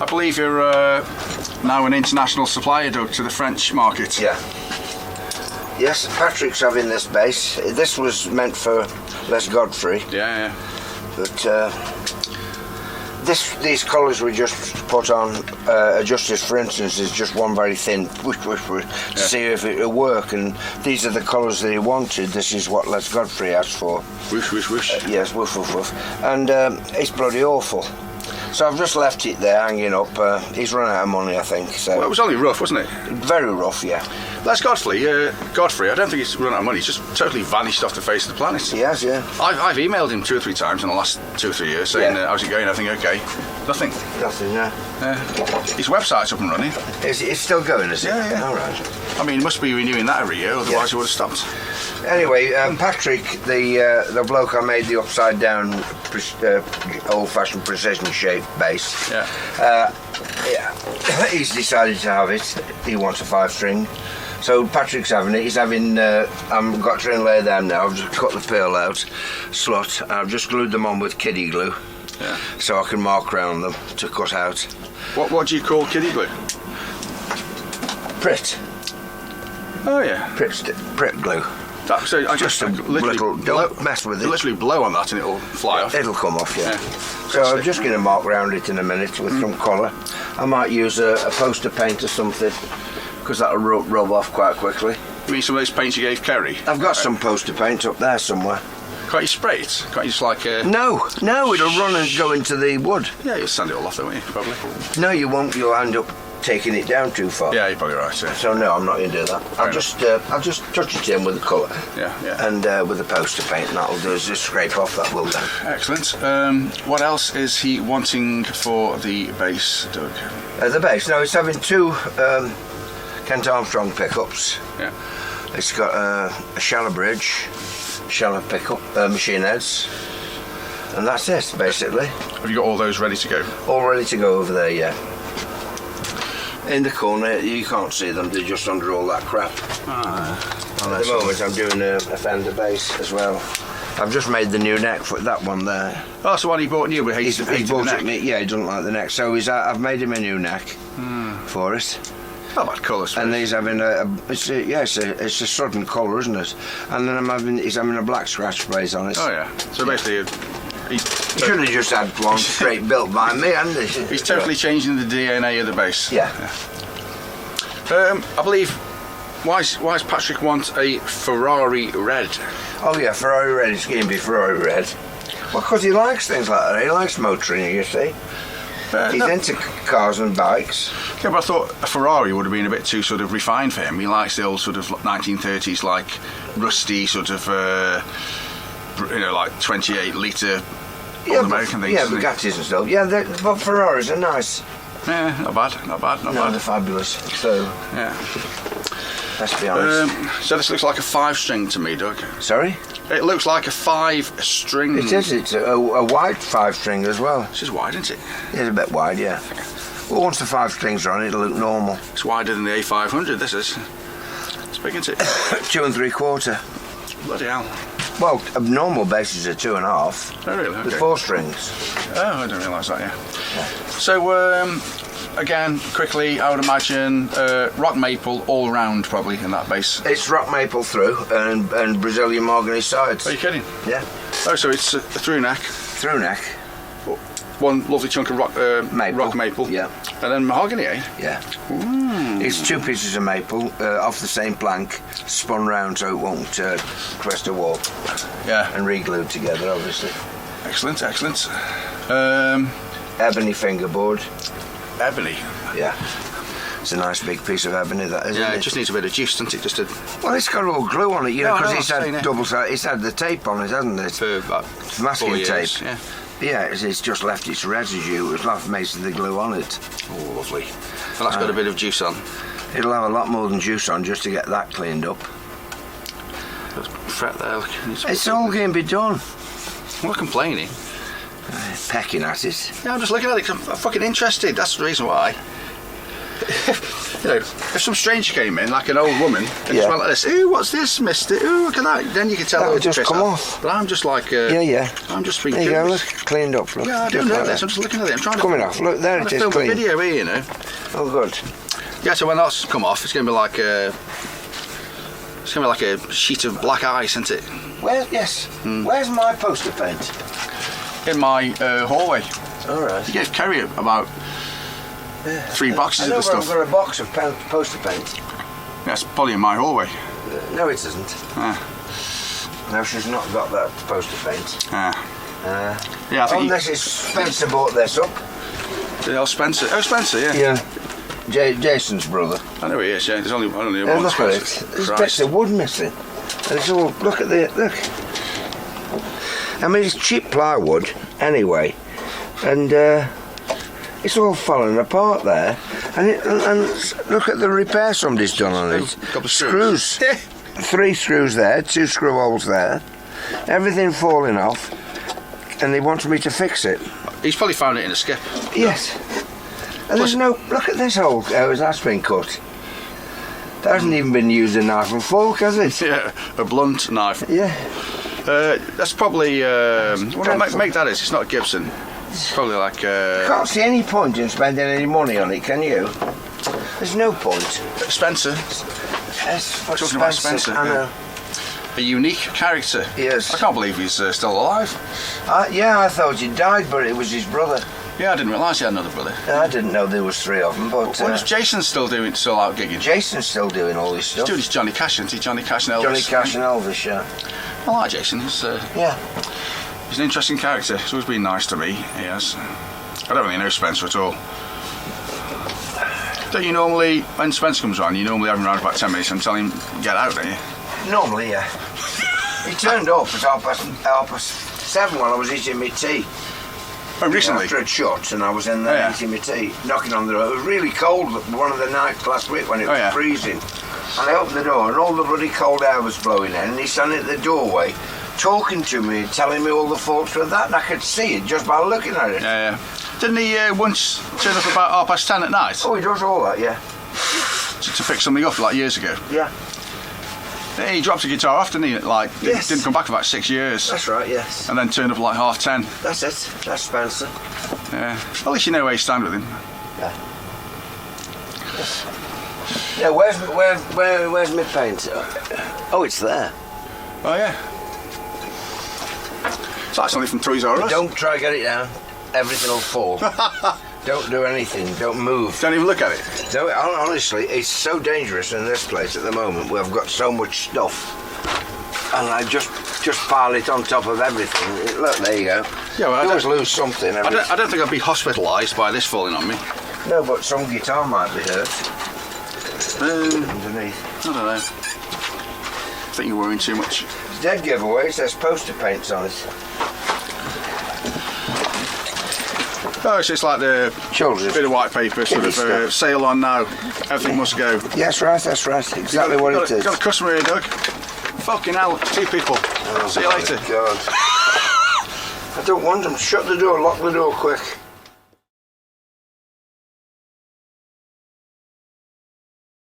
I believe you're now an international supplier, Doug, to the French market. Yeah. Yes, Patrick's having this base. This was meant for Les Godfrey. Yeah. But these colours we just put on, just as for instance, is just one very thin to see if it'll work. And these are the colours that he wanted. This is what Les Godfrey asked for. Whoosh, whoosh, whoosh. Yes, woof, woof, woof. And it's bloody awful. So I've just left it there hanging up. He's run out of money, I think. So Well, it was only rough, wasn't it? very rough, yeah. Les Godfrey, I don't think he's run out of money. He's just totally vanished off the face of the planet. He has, yeah. I've emailed him 2 or 3 times in the last 2 or 3 years saying, how's it going? I think, okay. Nothing. Nothing, yeah. His website's up and running. It's still going, is it? Yeah. All right. I mean, he must be renewing that every year, otherwise he would have stopped. Anyway, Patrick, the bloke I made the upside down, old-fashioned precision shaped base. Yeah. He's decided to have it. He wants a 5-string. So Patrick's having it. He's having. I've got to inlay them now. I've just cut the pearl out, slot. And I've just glued them on with kiddie glue. Yeah. So I can mark around them to cut out. What do you call kiddie glue? Prit. Oh yeah. Prit glue. So I Just a literally little. Don't mess with it. literally blow on that and it'll fly off. It'll come off, yeah. Yeah. So I'm just going to mark round it in a minute with some colour. I might use a poster paint or something, because that'll rub off quite quickly. You mean some of those paints you gave Kerry? I've got some poster paint up there somewhere. Can't you spray it? Can't you just like... No, it'll run and go into the wood. Yeah, you'll sand it all off though, won't you? Probably. No, you won't. You'll end up taking it down too far. Yeah, you're probably right, yeah. So no, I'm not going to do that. I'll just touch it in with the colour. Yeah. And with the poster paint, and that'll do is just scrape off that wool down. Excellent. What else is he wanting for the bass, Doug? The bass. No, it's having 2 Kent Armstrong pickups. Yeah. It's got a shallow bridge, shallow pickup, machine heads, and that's it basically. Have you got all those ready to go? All ready to go over there, yeah. In the corner, you can't see them, they're just under all that crap. At the moment I'm doing a Fender bass as well. I've just made the new neck for that one there. Oh, so one he bought new, but he bought it. Yeah, he doesn't like the neck, so I've made him a new neck for it. Not bad colours. And he's having it's a sudden colour, isn't it? And then he's having a black scratch blaze on it. Oh yeah. So basically, he should have just had one straight built by me, hadn't he? He's totally changing the DNA of the bass. Yeah. I believe. Why does Patrick want a Ferrari red? Oh yeah, Ferrari red. It's going to be Ferrari red. Well, because he likes things like that. He likes motoring, you see. He's into cars and bikes. Yeah, but I thought a Ferrari would have been a bit too sort of refined for him. He likes the old sort of 1930s, like rusty sort of, like 28-litre old American things. Yeah, Bugattis and stuff. Yeah, but Ferraris are nice. Yeah, not bad. They're fabulous. So, yeah. Let's be honest. So this looks like a 5-string to me, Doug. Sorry? It looks like a 5-string. It is. It's a wide 5-string as well. This is wide, isn't it? It's a bit wide, yeah. Well, once the 5 strings are on, it'll look normal. It's wider than the A500. This is. It's big, isn't it? 2 3/4. Bloody hell. Well, normal basses are 2 1/2. Oh really? Okay. With 4 strings. Oh, I didn't realise that. Yeah. So. Again, quickly, I would imagine rock maple all round probably in that bass. It's rock maple through and Brazilian mahogany sides. Are you kidding? Yeah. Oh, so it's a through neck. Through neck. One lovely chunk of rock maple. Yeah. And then mahogany, eh? Yeah. Ooh. It's 2 pieces of maple off the same plank, spun round so it won't twist or warp. Yeah. And re-glued together, obviously. Excellent. Ebony fingerboard. Ebony. Yeah. It's a nice big piece of ebony, that isn't it? Yeah, it just needs a bit of juice, doesn't it? Just to... Well, it's got all glue on it, because it's had double-sided. It's had the tape on it, hasn't it? For about masking 4 years, tape. Yeah. Yeah, it's just left its residue. It's left most of the glue on it. Oh, lovely. Well, that's got a bit of juice on. It'll have a lot more than juice on just to get that cleaned up. Fret there. It's all going to be done. I'm not complaining. Pecking at it. Yeah, I'm just looking at it 'cause I'm fucking interested. That's the reason why. you know, if some stranger came in, like an old woman, and just went like this, ooh, what's this, mister? Ooh, look at that. Then you can tell That'll it just come off. But I'm just like, I'm just being There you go, look, curious. cleaned up. Look. Yeah, I do Just know like this. that. I'm just looking at it. I'm trying to Coming off. Look, there it is, film clean. a video here, you know. Oh, good. Yeah, so when that's come off, it's going to be like a sheet of black ice, isn't it? Yes. Where's my poster paint? In my hallway. All right. You gave Kerry about 3 boxes of the stuff. I've got a box of poster paint. That's probably in my hallway. No, it isn't. No, she's not got that poster paint. Yeah, I think Unless it's Spencer bought this up. Spencer. Oh, Spencer, yeah. Yeah. Jason's brother. I know he is, yeah. There's only one Look at Spencer. it. There's bits of wood missing. And it's all, look at the, look. I mean, it's cheap plywood anyway. And it's all falling apart there. And look at the repair somebody's done on it. A couple of Screws. 3 screws there, 2 screw holes there. Everything falling off. And they wanted me to fix it. He's probably found it in a skip. Yes. And there's no, look at this hole, that's been cut. That hasn't even been used a knife and fork, has it? Yeah, a blunt knife. Yeah. That's probably, what make that is, it's not a Gibson. It's probably like I can't see any point in spending any money on it, can you? There's no point. Spencer. Yes, Talking about Spencer. I know. A unique character. Yes. I can't believe he's still alive. Yeah, I thought he died, but it was his brother. Yeah, I didn't realise he had another brother. I didn't know there was 3 of them, but... What is Jason still out gigging? Jason's still doing all this He's stuff. doing his Johnny Cash, isn't he? Johnny Cash and Elvis. Johnny Cash and Elvis, yeah. I like Jason. He's an interesting character. He's always been nice to me. He has. I don't really know Spencer at all. Don't you normally, when Spencer comes on, you normally have him around for about 10 minutes and tell him get out, don't you? Normally, yeah. He turned up at 7:30 while I was eating my tea. Oh, recently? After I'd shot and I was in there eating my tea, knocking on the door. It was really cold one of the nights last week when it was freezing. And I opened the door and all the bloody cold air was blowing in, and he's standing at the doorway talking to me, telling me all the faults with that, and I could see it just by looking at it. Yeah. Didn't he once turn up about 10:30 at night? Oh, he does all that, yeah. To fix something up like years ago? Yeah. He dropped a guitar off, didn't he? Like, didn't come back for about 6 years. That's right, yes. And then turned up like 10:30. That's it. That's Spencer. Yeah. At least you know where you stand with him. Yeah. Yeah, where's my paint? Oh, it's there. Oh, yeah. So that's only from Toys R Us. Don't try to get it down. Everything will fall. Don't do anything. Don't move. Don't even look at it. No, honestly, it's so dangerous in this place at the moment. We've got so much stuff, and I just pile it on top of everything. Look, there you go. Yeah, well, you always lose something. I don't think I'd be hospitalised by this falling on me. No, but some guitar might be hurt underneath. I don't know. I think you're worrying too much. It's dead giveaways. There's poster paints on it. Oh, so it's like the Children's bit of white paper, sort of sale on now. Everything must go. Yes, right, that's right. Exactly what it is. Got a customer here, Doug. Fucking hell, 2 people. See you later. God. I don't want them. Shut the door, lock the door quick.